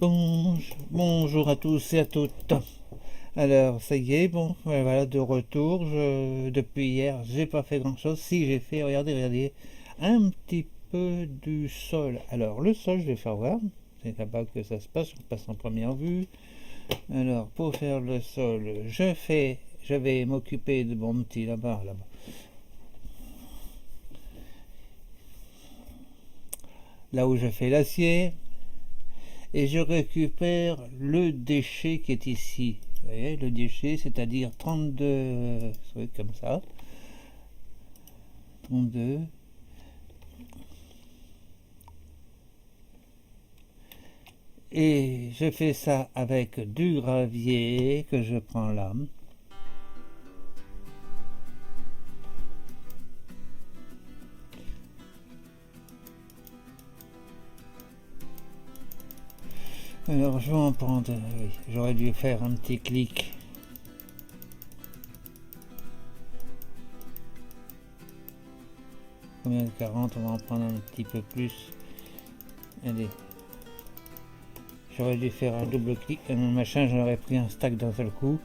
Bonjour à tous et à toutes. Alors, ça y est, bon, voilà, de retour. Depuis hier, j'ai pas fait grand chose. Si, j'ai fait, regardez, un petit peu du sol. Alors, le sol, je vais faire voir. C'est là-bas que ça se passe, on passe en première vue. Alors, pour faire le sol, je vais m'occuper de mon petit là-bas. Là où je fais l'acier. Et je récupère le déchet qui est ici. Vous voyez, le déchet, c'est-à-dire 32 trucs comme ça. 32. Et je fais ça avec du gravier que je prends là. Alors je vais en prendre, oui, j'aurais dû faire un petit clic. Combien de 40, on va en prendre un petit peu plus. Allez. J'aurais dû faire un double clic, un machin, j'aurais pris un stack d'un seul coup.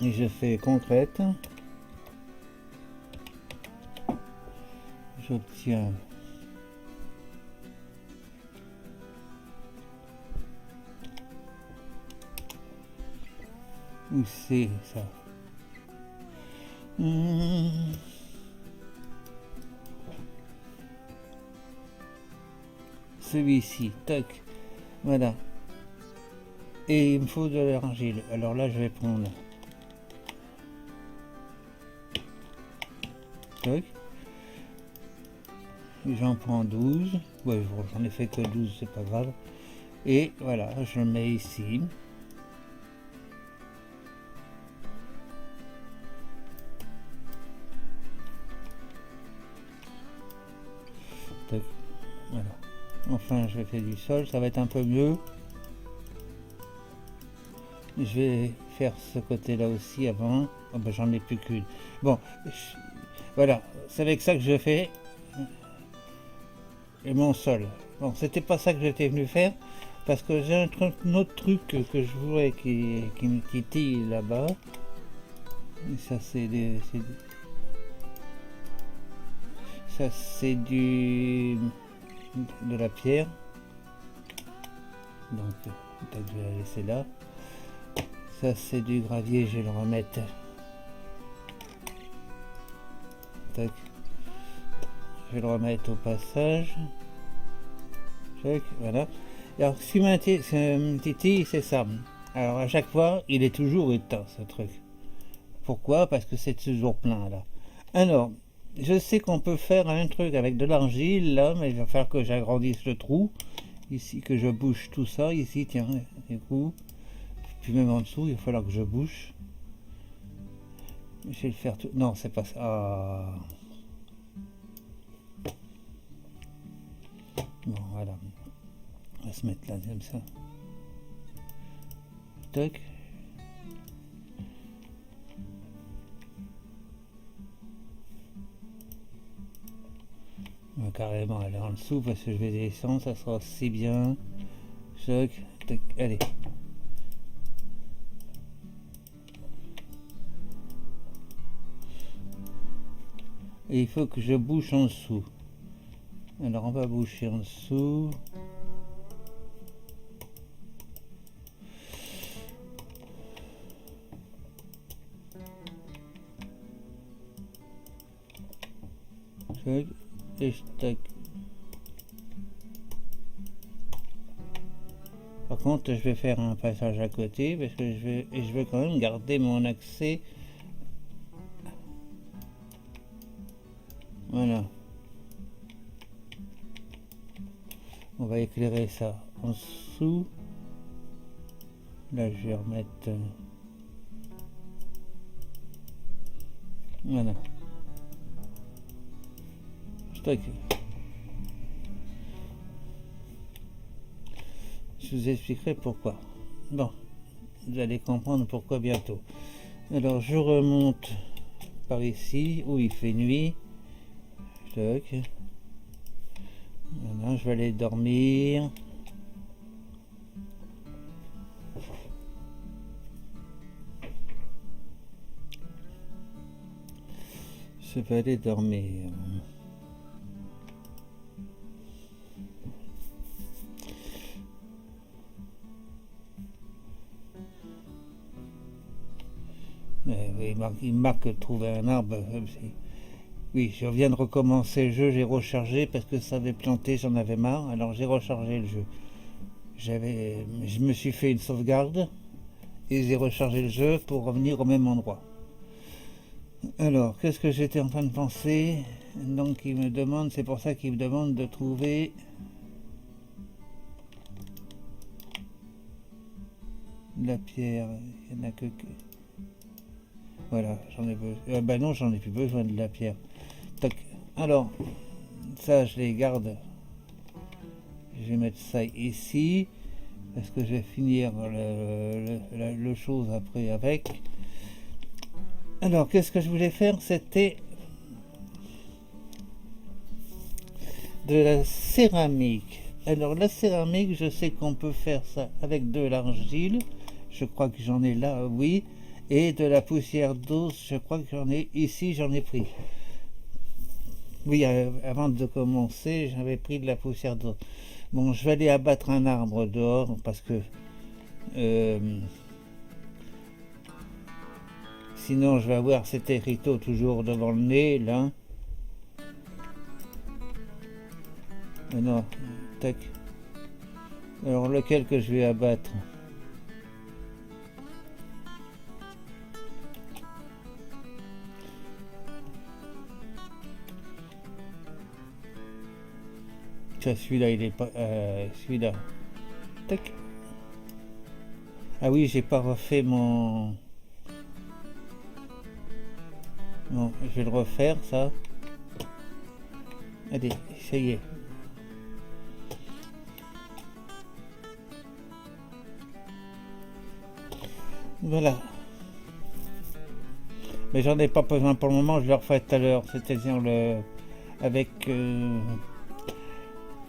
Et je fais concrète. J'obtiens où c'est ça. Celui-ci, tac, voilà. Et il me faut de l'argile. Alors là, je vais prendre. Tac. J'en prends 12. Ouais, j'en ai fait que 12, c'est pas grave. Et voilà, je le mets ici. Tac. Voilà. Enfin, je fais du sol, ça va être un peu mieux. Je vais faire ce côté-là aussi avant. Oh ben, j'en ai plus qu'une. Bon, voilà, c'est avec ça que je fais mon sol. Bon, c'était pas ça que j'étais venu faire parce que j'ai un autre truc que je voulais qui me titille là-bas. Et ça, ça, c'est de la pierre. Donc, peut-être que je vais la laisser là. Ça, c'est du gravier, je vais le remettre. Tac. Je vais le remettre au passage. Tac, voilà. Alors, ce qui me titille, c'est ça. Alors, à chaque fois, il est toujours éteint, ce truc. Pourquoi? Parce que c'est toujours plein, là. Alors, je sais qu'on peut faire un truc avec de l'argile, là, mais il va falloir que j'agrandisse le trou. Ici, que je bouche tout ça. Ici, tiens, du coup. Puis même en dessous, il va falloir que je bouche. Je vais le faire tout. Non, c'est pas ça. Ah. Bon, voilà. On va se mettre là, comme ça. Toc. On va carrément aller en dessous parce que je vais descendre, ça sera aussi bien. Choc. Toc. Allez. Et il faut que je bouche en dessous. Alors on va boucher en dessous. Et je tac. Par contre, je vais faire un passage à côté parce que je veux quand même garder mon accès. Voilà. On va éclairer ça en dessous. Là, je vais remettre. Voilà. Stock. Je vous expliquerai pourquoi. Bon, vous allez comprendre pourquoi bientôt. Alors, je remonte par ici où il fait nuit. Tac. Maintenant je vais aller dormir. Je vais aller dormir. Oui, il marque trouver un arbre. Oui, je viens de recommencer le jeu, j'ai rechargé parce que ça avait planté, j'en avais marre, alors j'ai rechargé le jeu. Je me suis fait une sauvegarde et j'ai rechargé le jeu pour revenir au même endroit. Alors, qu'est-ce que j'étais en train de penser? Donc il me demande, c'est pour ça qu'il me demande de trouver la pierre. Il n'y en a que... Voilà, j'en ai besoin. Bah non, j'en ai plus besoin de la pierre. Tac. Alors, ça je les garde. Je vais mettre ça ici. Parce que je vais finir le chose après avec. Alors, qu'est-ce que je voulais faire? C'était de la céramique. Alors, la céramique, je sais qu'on peut faire ça avec de l'argile. Je crois que j'en ai là, oui. Et de la poussière d'os, je crois que j'en ai ici, j'en ai pris. Oui, avant de commencer, j'avais pris de la poussière d'os. Bon, je vais aller abattre un arbre dehors parce que sinon je vais avoir cet hérito toujours devant le nez là. Non, tac. Alors lequel que je vais abattre? Celui-là, il est pas. Celui-là. Tac. Ah oui, j'ai pas refait mon. Bon, je vais le refaire, ça. Allez, ça y est. Voilà. Mais j'en ai pas besoin pour le moment, je le refais tout à l'heure. C'est-à-dire avec.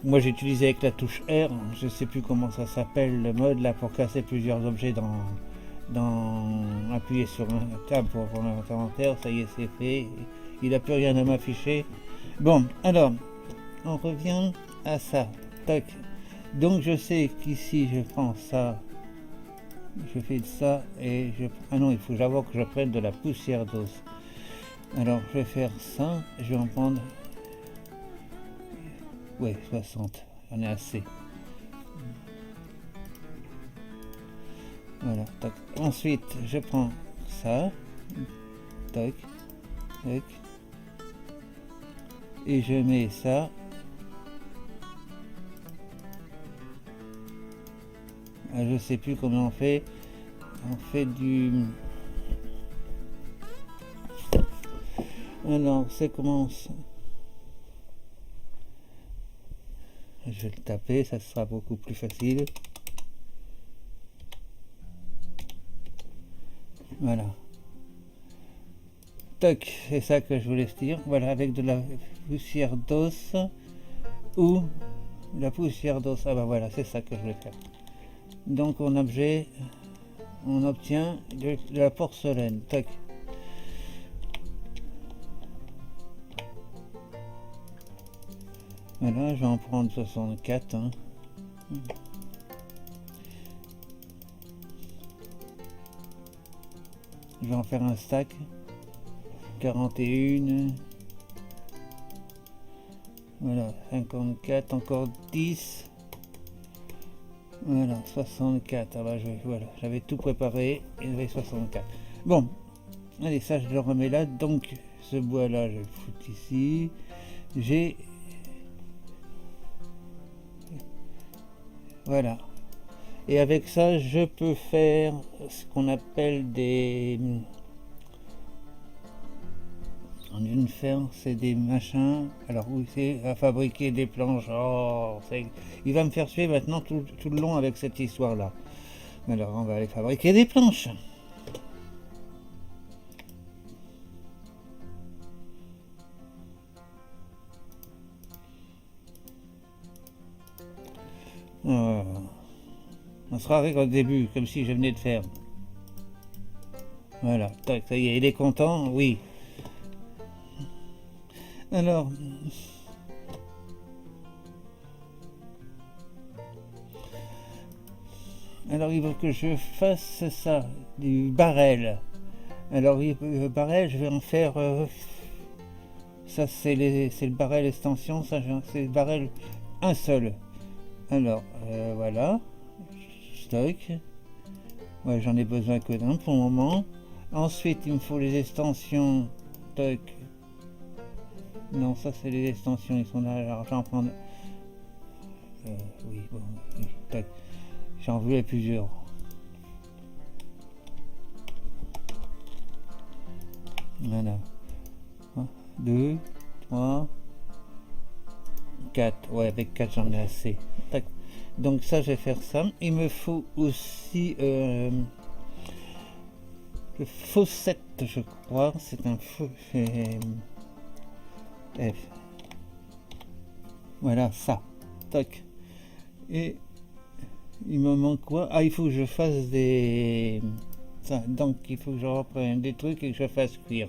Moi j'ai utilisé avec la touche R, je sais plus comment ça s'appelle le mode là pour casser plusieurs objets dans appuyer sur un tab pour l'inventaire, ça y est c'est fait, il n'a plus rien à m'afficher. Bon alors on revient à ça. Tac. Donc je sais qu'ici je prends ça, je fais ça et je... Ah non, il faut d'abord que je prenne de la poussière d'os. Alors je vais faire ça, je vais en prendre. Ouais, 60, j'en ai assez. Voilà, tac. Ensuite, je prends ça, tac, tac, et je mets ça. Ah, je sais plus comment on fait. On fait du... Alors, c'est comment ça... Je vais le taper, ça sera beaucoup plus facile. Voilà. Tac, c'est ça que je voulais dire. Voilà, avec de la poussière d'os ou la poussière d'os. Ah bah voilà, c'est ça que je voulais faire. Donc en objet, on obtient de la porcelaine. Tac. Voilà, je vais en prendre 64. Hein. Je vais en faire un stack. 41. Voilà, 54, encore 10. Voilà, 64. Ah bah voilà, j'avais tout préparé et j'avais 64. Bon, allez, ça je le remets là. Donc, ce bois là, je le fous ici. J'ai... Voilà. Et avec ça, je peux faire ce qu'on appelle des... En une ferme, c'est des machins. Alors, où c'est à fabriquer des planches. Oh, il va me faire suer maintenant tout le long avec cette histoire-là. Alors, on va aller fabriquer des planches. Euh, on sera avec au début, comme si je venais de faire. Voilà, tac, ça y est, il est content, oui. Alors, il faut que je fasse ça, du barrel. Alors, le barrel, je vais en faire. Ça, c'est le barrel extension, ça, c'est le barrel un seul. Alors, voilà. Stock. Ouais, j'en ai besoin que d'un pour le moment. Ensuite, il me faut les extensions. Toc. Non, ça, c'est les extensions, ils sont là. Alors, j'en prends. Oui, bon. Oui, toc. J'en voulais plusieurs. Voilà. 2, 3, 4. Ouais, avec 4, j'en ai assez. Tac. Donc, ça, je vais faire ça. Il me faut aussi le faussette, je crois. C'est un faux. F. Voilà, ça. Tac. Et il me manque quoi? Ah, il faut que je fasse des. Ça, donc, il faut que je reprenne des trucs et que je fasse cuire.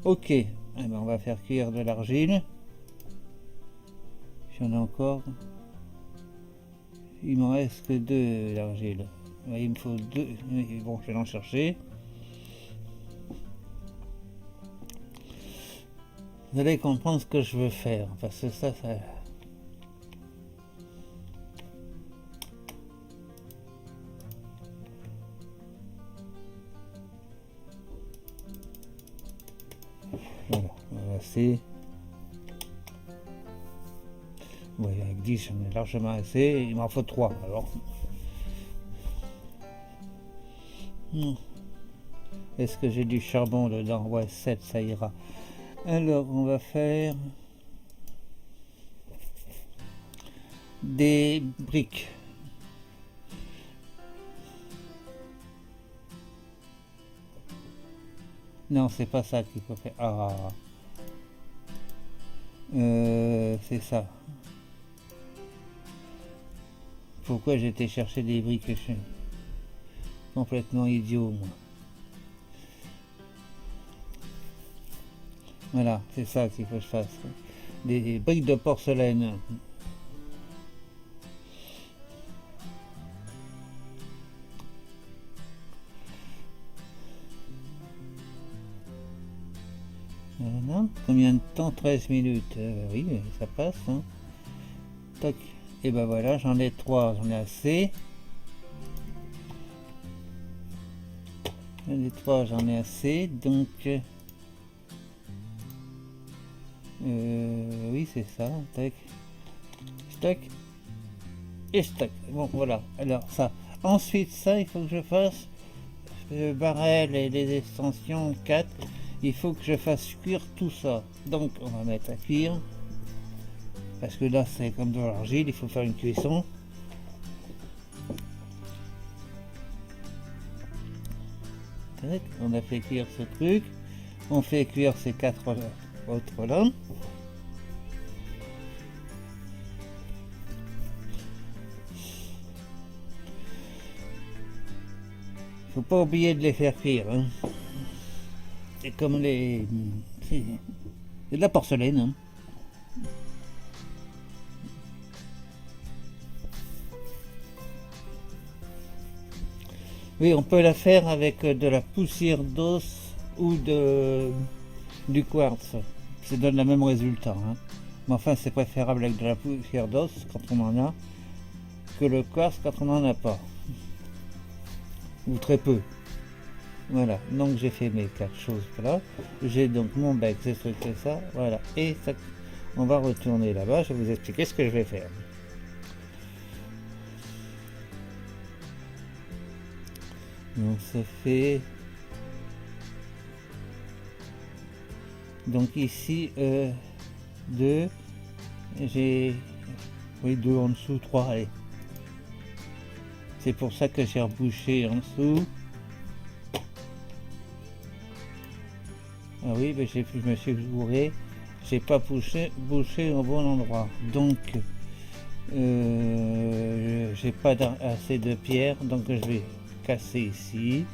Ok. Eh ben, on va faire cuire de l'argile. J'en ai encore. Il m'en reste que 2 l'argile. Il me faut 2. Bon, je vais en chercher. Vous allez comprendre ce que je veux faire. Parce que ça. Voilà, assez. Oui, avec 10, j'en ai largement assez. Il m'en faut 3 alors. Est-ce que j'ai du charbon dedans? Ouais, 7, ça ira. Alors, on va faire des briques. Non, c'est pas ça qu'il faut faire. Ah, c'est ça. Pourquoi j'ai été chercher des briques? Je suis complètement idiot, moi. Voilà, c'est ça qu'il faut que je fasse. Des briques de porcelaine. Voilà. Combien de temps? 13 minutes. Oui, ça passe. Hein. Toc. Et ben voilà, j'en ai 3, j'en ai assez. Les 3, j'en ai assez. Donc, oui, c'est ça. Tac. Stock. Et stock. Bon, voilà. Alors, ça. Ensuite, ça, il faut que je fasse le barrel et les extensions 4. Il faut que je fasse cuire tout ça. Donc, on va mettre à cuire. Parce que là, c'est comme de l'argile, il faut faire une cuisson. On a fait cuire ce truc. On fait cuire ces 4 autres là. Faut pas oublier de les faire cuire. Hein. C'est comme les. C'est de la porcelaine. Hein. Oui, on peut la faire avec de la poussière d'os ou du quartz. Ça donne le même résultat. Hein. Mais enfin, c'est préférable avec de la poussière d'os quand on en a que le quartz quand on n'en a pas. Ou très peu. Voilà, donc j'ai fait mes 4 choses là. J'ai donc mon bec, c'est ce que ça. Voilà, et ça, on va retourner là-bas. Je vais vous expliquer ce que je vais faire. Donc ça fait. Donc ici 2. J'ai. Oui, 2 en dessous, 3, allez. C'est pour ça que j'ai rebouché en dessous. Ah oui, mais je me suis bourré. J'ai pas bouché au bon endroit. Donc J'ai pas assez de pierre, donc je vais casser ici.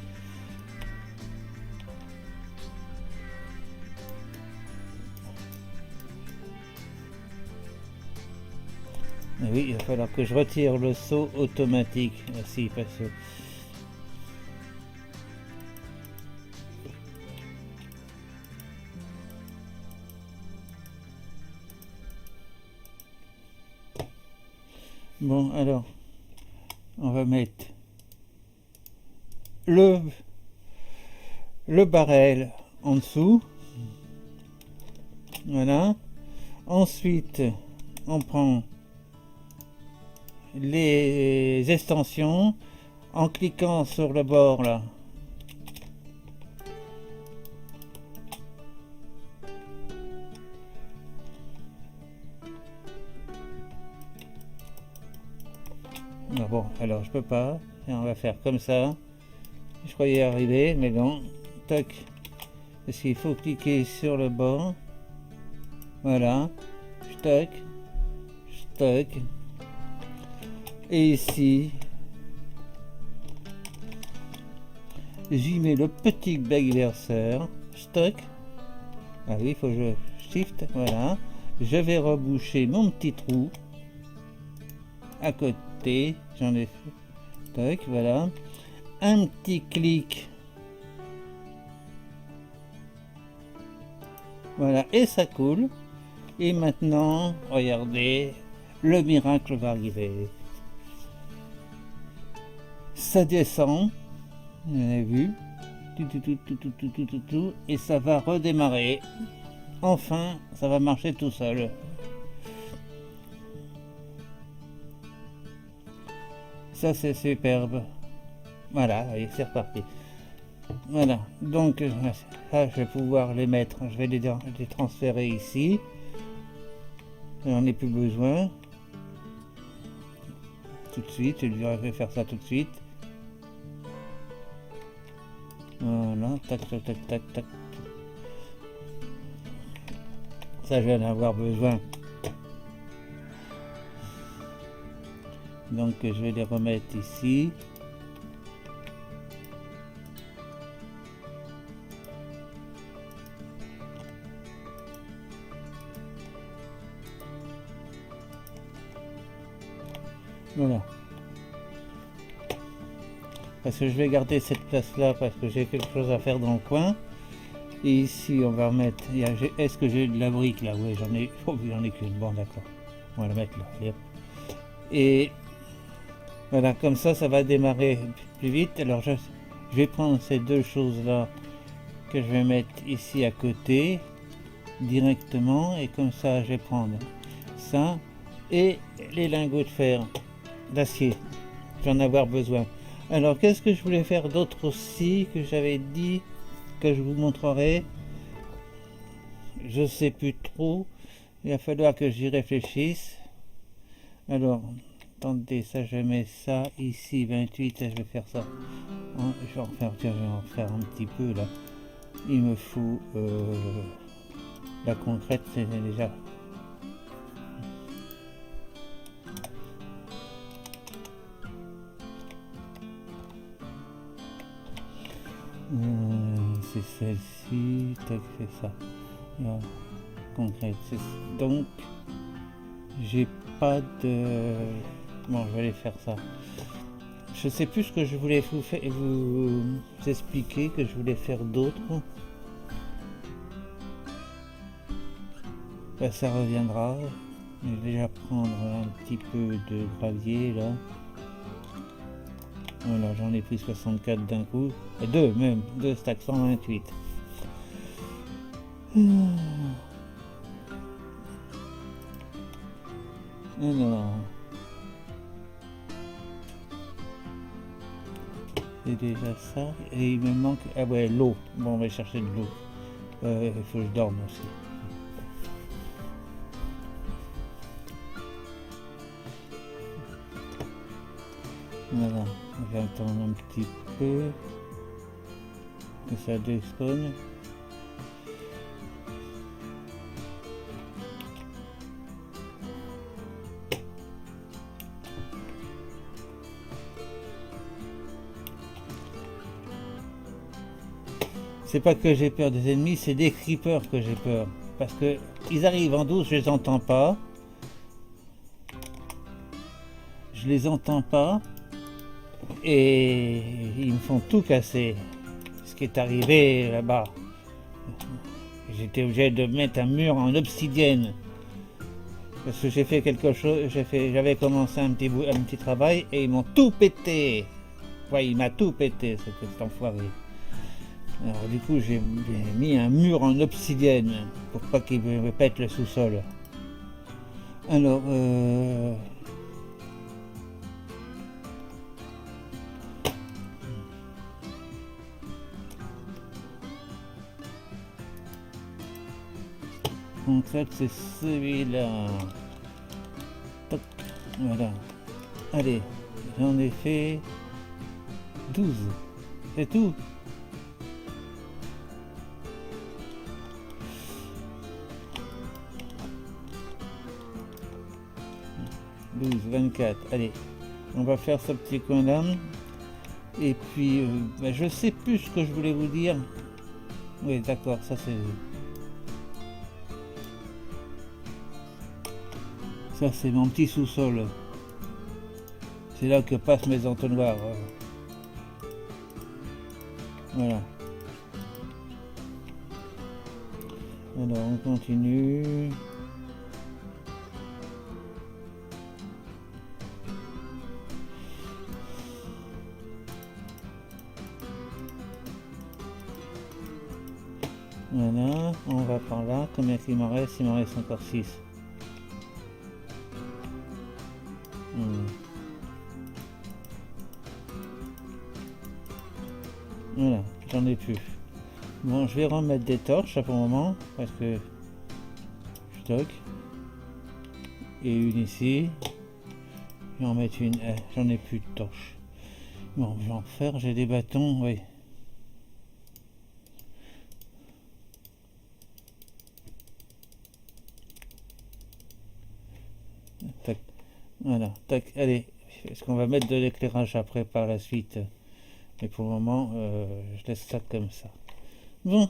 Et oui, il va falloir que je retire le saut automatique aussi parce que bon, alors on va mettre le barrel en dessous. Voilà. Ensuite, on prend les extensions en cliquant sur le bord là. Ah bon, alors je peux pas. Et on va faire comme ça. Je croyais y arriver, mais non. Toc. Parce qu'il faut cliquer sur le bord. Voilà. Stock. Stock. Et ici, j'y mets le petit bec verseur. Stock. Ah oui, il faut que je shift. Voilà. Je vais reboucher mon petit trou. À côté. J'en ai fait. Toc. Voilà. Un petit clic. Voilà. Et ça coule. Et maintenant, regardez, le miracle va arriver. Ça descend, vous avez vu, tout, et ça va redémarrer. Enfin, ça va marcher tout seul. Ça, c'est superbe. Voilà, allez, c'est reparti. Voilà, donc ça, je vais pouvoir les mettre, je vais les transférer ici. J'en ai plus besoin. Tout de suite, je vais faire ça tout de suite. Voilà, tac, tac, tac, tac, tac. Ça, je vais en avoir besoin. Donc, je vais les remettre ici. Voilà. Parce que je vais garder cette place là parce que j'ai quelque chose à faire dans le coin. Et ici on va remettre. Est-ce que j'ai de la brique là? Oui, j'en ai. Oh, j'en ai qu'une. Bon, d'accord. On va la mettre là. Allez, hop. Et voilà, comme ça, ça va démarrer plus vite. Alors je vais prendre ces deux choses là que je vais mettre ici à côté directement. Et comme ça, je vais prendre ça et les lingots de fer, d'acier. Je vais en avoir besoin. Alors, qu'est-ce que je voulais faire d'autre aussi que j'avais dit que je vous montrerai? Je sais plus trop. Il va falloir que j'y réfléchisse. Alors, attendez, ça je mets ça ici, 28, et je vais faire ça. Je vais en faire, tiens, je vais en faire un petit peu là. Il me faut la concrète, c'est déjà. C'est celle-ci, tac, c'est ça. Là, concrète, donc j'ai pas de. Bon, je vais aller faire ça. Je sais plus ce que je voulais vous expliquer, que je voulais faire d'autres. Ben, ça reviendra. Je vais déjà prendre un petit peu de gravier là. Voilà, j'en ai pris 64 d'un coup. Deux même, deux stacks 128. Alors, c'est déjà ça. Et il me manque. Ah ouais, l'eau. Bon, on va chercher de l'eau. Il faut que je dorme aussi. Voilà, on va attendre un petit peu que ça despawn. C'est pas que j'ai peur des ennemis, c'est des creepers que j'ai peur. Parce que ils arrivent en douce, je les entends pas. Je les entends pas. Et ils me font tout casser. Ce qui est arrivé là-bas. J'étais obligé de mettre un mur en obsidienne. Parce que j'ai fait quelque chose, j'avais commencé un petit travail et ils m'ont tout pété. Ouais, il m'a tout pété, cet enfoiré. Alors du coup, j'ai mis un mur en obsidienne pour pas qu'il me pète le sous-sol. Alors, donc ça c'est celui-là. Voilà. Allez, j'en ai fait 12. C'est tout. 12, 24. Allez, on va faire ce petit coin là. Et puis, je sais plus ce que je voulais vous dire. Oui, d'accord, ça c'est... Ça c'est mon petit sous-sol. C'est là que passent mes entonnoirs. Voilà. Alors on continue. Voilà, on va par là. Combien il m'en reste? Il m'en reste encore 6. Voilà, j'en ai plus. Bon, je vais remettre des torches pour le moment, parce que je stocke. Et une ici. Je vais en mettre une. J'en ai plus de torches. Bon, je vais en faire, j'ai des bâtons, oui. Tac. Voilà, tac, allez. Est-ce qu'on va mettre de l'éclairage après par la suite? Mais pour le moment, je laisse ça comme ça. Bon.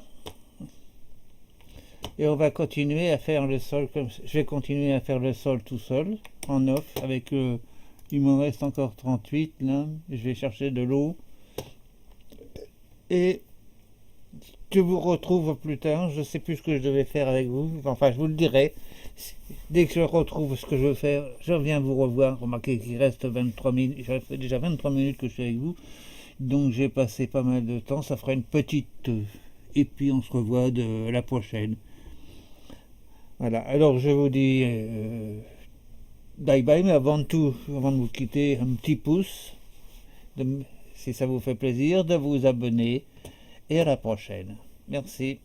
Et on va continuer à faire le sol comme ça. Je vais continuer à faire le sol tout seul, en off, avec... il me reste encore 38, là. Je vais chercher de l'eau. Et je vous retrouve plus tard. Je sais plus ce que je devais faire avec vous. Enfin, je vous le dirai. Dès que je retrouve ce que je veux faire, je reviens vous revoir. Remarquez qu'il reste 23 minutes. Ça fait déjà 23 minutes que je suis avec vous. Donc j'ai passé pas mal de temps. Ça fera une petite... et puis on se revoit de la prochaine. Voilà. Alors je vous dis... bye bye, mais avant de vous quitter, un petit pouce, si ça vous fait plaisir, de vous abonner, et à la prochaine. Merci.